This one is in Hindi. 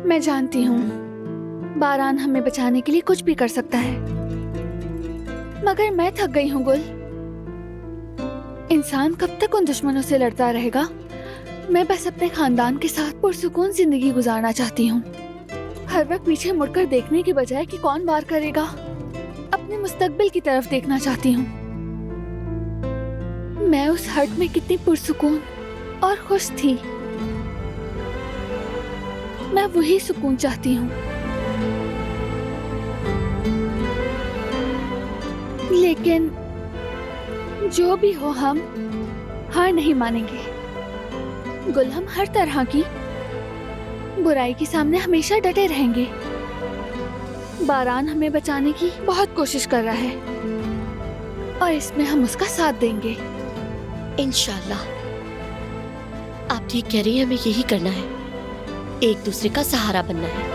मैं जानती हूँ बारान हमें बचाने के लिए कुछ भी कर सकता है, मगर मैं थक गई हूँ गुल। इंसान कब तक उन दुश्मनों से लड़ता रहेगा? मैं बस अपने खानदान के साथ पुरसुकून जिंदगी गुजारना चाहती हूँ। हर वक्त पीछे मुड़कर देखने के बजाय कि कौन वार करेगा, अपने मुस्तकबिल की तरफ देखना चाहती हूँ। मैं उस हट में कितनी पुरसुकून और खुश थी। मैं वही सुकून चाहती हूँ। लेकिन जो भी हो, हम हार नहीं मानेंगे गुल। हम हर तरह की बुराई के सामने हमेशा डटे रहेंगे। बारान हमें बचाने की बहुत कोशिश कर रहा है और इसमें हम उसका साथ देंगे। इंशाल्लाह। आप ठीक कह रही हैं, हमें यही करना है, एक दूसरे का सहारा बनना है।